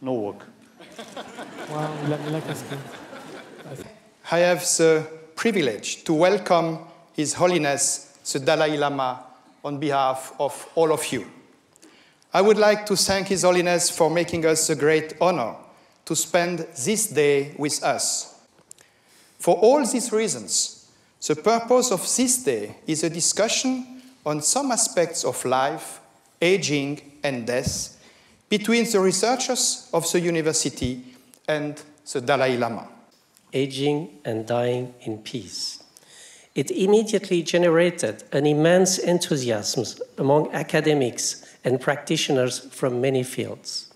No work. Wow, I have the privilege to welcome His Holiness the Dalai Lama on behalf of all of you. I would like to thank His Holiness for making us the great honor to spend this day with us. For all these reasons, the purpose of this day is a discussion on some aspects of life, aging, and death between the researchers of the University and the Dalai Lama. Aging and dying in peace. It immediately generated an immense enthusiasm among academics and practitioners from many fields,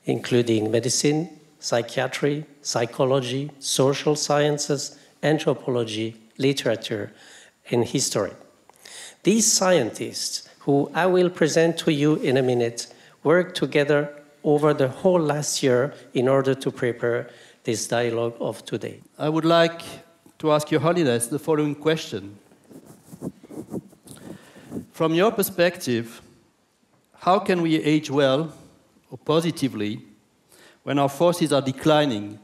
including medicine, psychiatry, psychology, social sciences, anthropology, literature, and history. These scientists, who I will present to you in a minute, worked together over the whole last year in order to prepare this dialogue of today. I would like to ask Your Holiness the following question. From your perspective, how can we age well or positively when our forces are declining?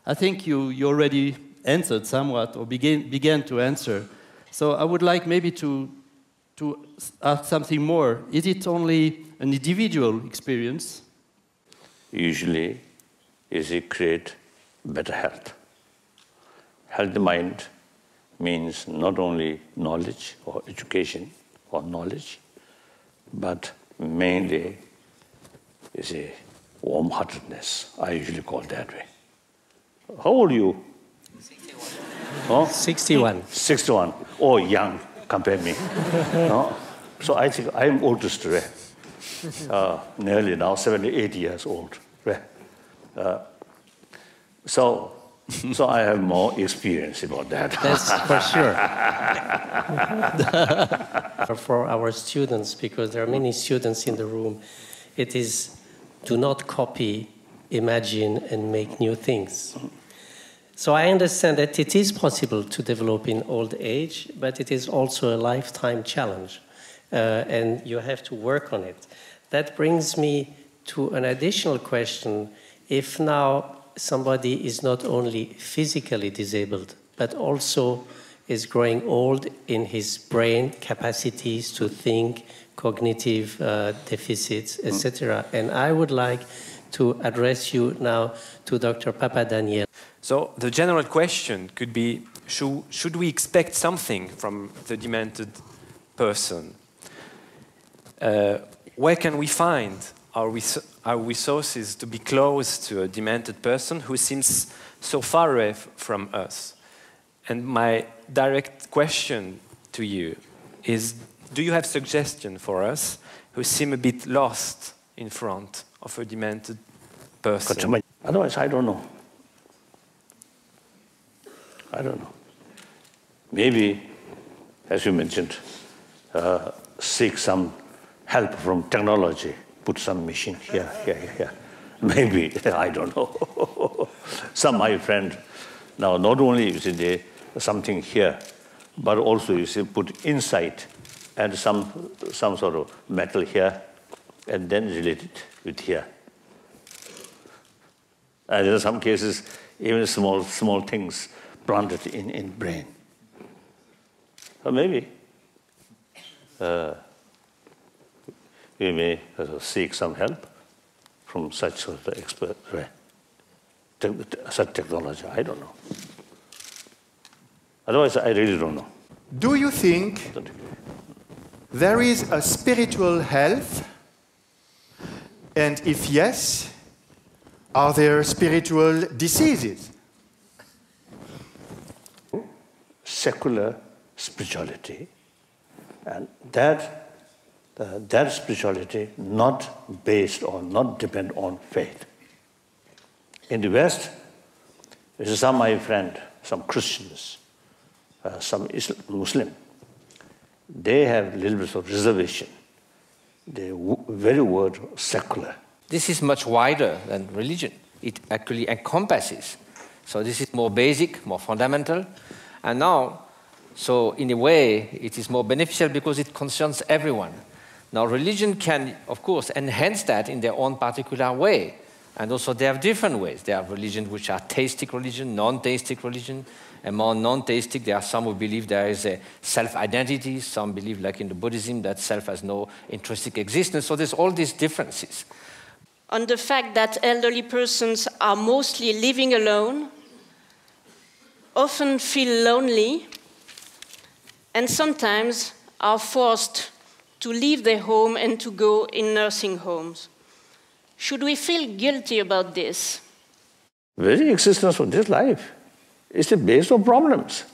I think you already answered somewhat or began to answer. So I would like maybe to ask something more. Is it only an individual experience? Usually, it create better health. Healthy mind means not only knowledge or education or knowledge, but mainly is a warm-heartedness. I usually call it that way. How old are you? 61. Oh? 61. 61. Oh, young, compare me. No? So I think I'm oldest today. Nearly now 78 years old. So I have more experience about that. That's for sure. For our students, because there are many students in the room, it is do not copy, imagine, and make new things. So I understand that it is possible to develop in old age, but it is also a lifetime challenge, and you have to work on it. That brings me to an additional question. If now somebody is not only physically disabled, but also is growing old in his brain capacities to think, cognitive deficits, etc. And I would like to address you now to Dr. Papadaniel. So the general question could be, should we expect something from the demented person? Where can we find our resources to be close to a demented person who seems so far away from us? And my direct question to you is, do you have suggestions for us who seem a bit lost in front of a demented person? Otherwise, I don't know. I don't know. Maybe, as you mentioned, seek some help from technology. Put some machine here. Maybe, I don't know. Some my friend, now not only you see something here, but also you see put inside and some sort of metal here, and then relate it with here. And in some cases, even small things planted in brain. So maybe we may seek some help from such sort of expert, such technology. I don't know. Otherwise, I really don't know. Do you think there is a spiritual health? And if yes, are there spiritual diseases? Secular spirituality, and that spirituality not based on, not depend on faith. In the West, there's some my friend, some Christians, some Muslim, they have a little bit of reservation. The very word secular. This is much wider than religion. It actually encompasses. So this is more basic, more fundamental. And now, so in a way, it is more beneficial because it concerns everyone. Now, religion can, of course, enhance that in their own particular way. And also they have different ways. There are religions which are theistic religion, non-theistic religion. Among non-theistic, there are some who believe there is a self-identity. Some believe, like in the Buddhism, that self has no intrinsic existence. So there's all these differences. On the fact that elderly persons are mostly living alone, often feel lonely, and sometimes are forced to leave their home and to go in nursing homes. Should we feel guilty about this? Very existence of this life is the base of problems.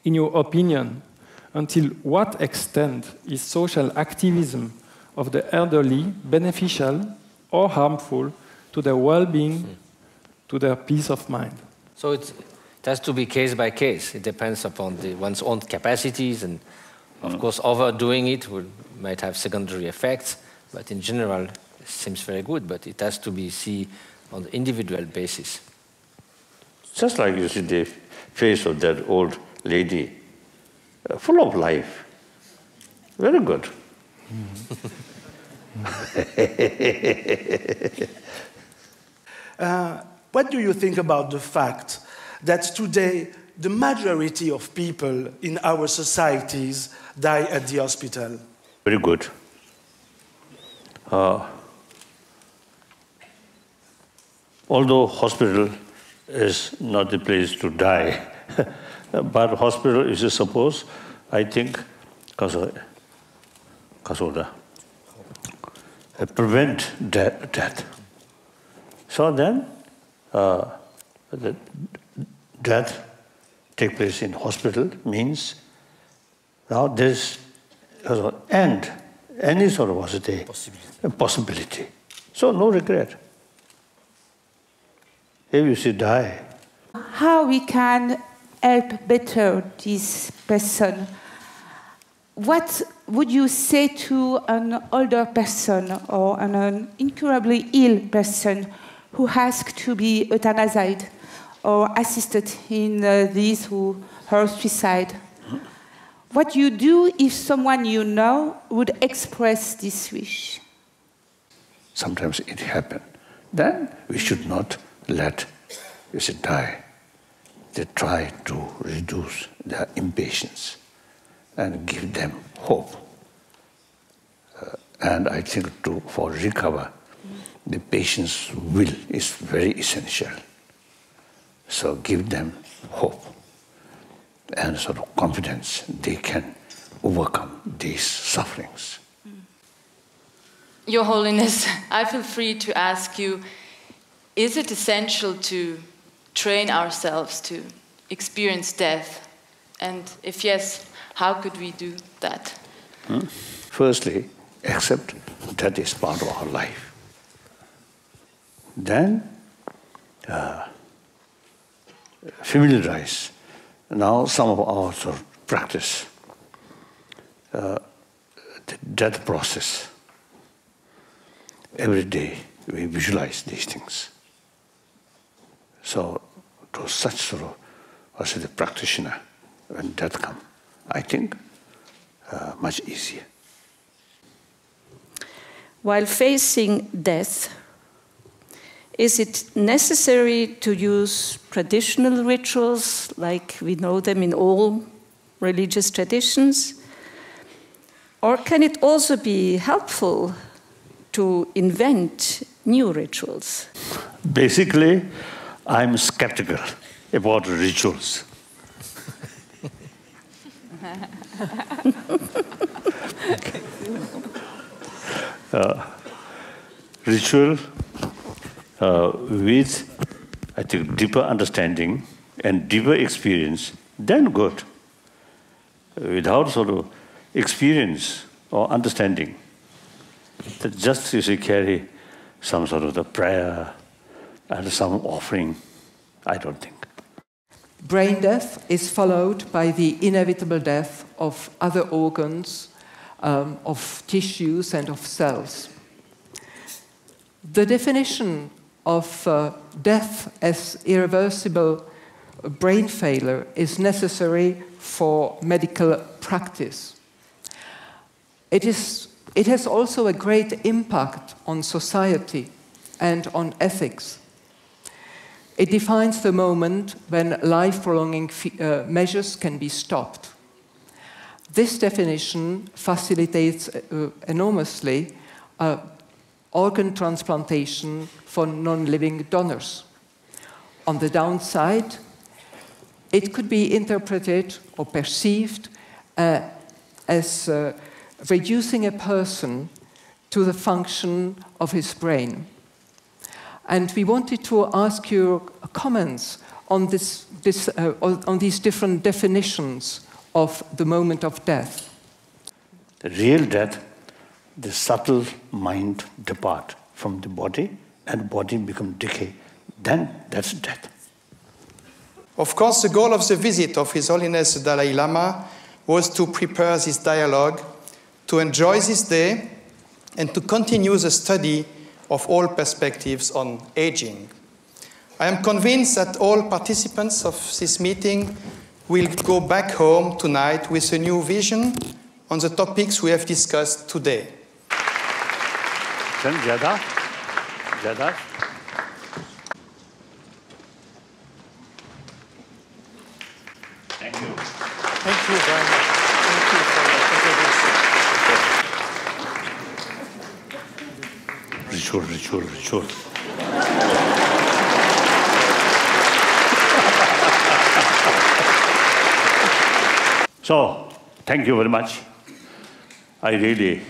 In your opinion, until what extent is social activism of the elderly beneficial or harmful to their well-being, to their peace of mind? So it has to be case by case. It depends upon one's own capacities, and of course overdoing it might have secondary effects, but in general it seems very good, but it has to be seen on the individual basis. Just like you see the face of that old lady, full of life. Very good. What do you think about the fact that today the majority of people in our societies die at the hospital? Very good. Although hospital is not the place to die, but hospital is suppose, I think, prevent death. So then, the death take place in hospital means now there's end any sort of possibility. So no regret. If you see die. How we can help better this person? What would you say to an older person or an incurably ill person who asks to be euthanized or assisted in this or her suicide? What you do if someone you know would express this wish? Sometimes it happens. Then we should not let you die. They try to reduce their impatience and give them hope. And I think for recover, the patient's will is very essential. So give them hope and sort of confidence they can overcome these sufferings. Your Holiness, I feel free to ask you, is it essential to train ourselves to experience death? And if yes, how could we do that? Firstly, accept that is part of our life. Then, familiarize. Now some of our sort of practice the death process. Every day we visualize these things. So to such sort of, also the practitioner, when death comes, I think much easier. While facing death, is it necessary to use traditional rituals like we know them in all religious traditions? Or can it also be helpful to invent new rituals? Basically, I'm skeptical about rituals. Ritual with, I think, deeper understanding and deeper experience, then good. Without sort of experience or understanding, that just you carry some sort of the prayer and some offering, I don't think. Brain death is followed by the inevitable death of other organs, of tissues and of cells. The definition of death as irreversible brain failure is necessary for medical practice. It has also a great impact on society and on ethics. It defines the moment when life-prolonging measures can be stopped. This definition facilitates enormously organ transplantation for non-living donors. On the downside, it could be interpreted or perceived as reducing a person to the function of his brain. And we wanted to ask your comments on on these different definitions of the moment of death. The real death, the subtle mind depart from the body and body become decay. Then that's death. Of course, the goal of the visit of His Holiness the Dalai Lama was to prepare this dialogue, to enjoy this day, and to continue the study of all perspectives on aging. I am convinced that all participants of this meeting will go back home tonight with a new vision on the topics we have discussed today. Jada. Thank you. Thank you very much. Thank you for your contribution. Ritual. So, thank you very much. I really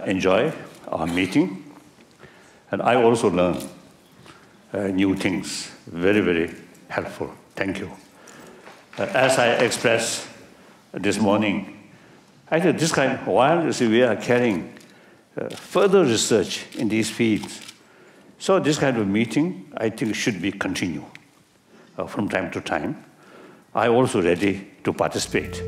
enjoy our meeting, and I also learn new things. Very, very helpful. Thank you. As I expressed this morning, I think this kind, while we are carrying further research in these fields, so this kind of meeting, I think, should be continued from time to time. I'm also ready to participate.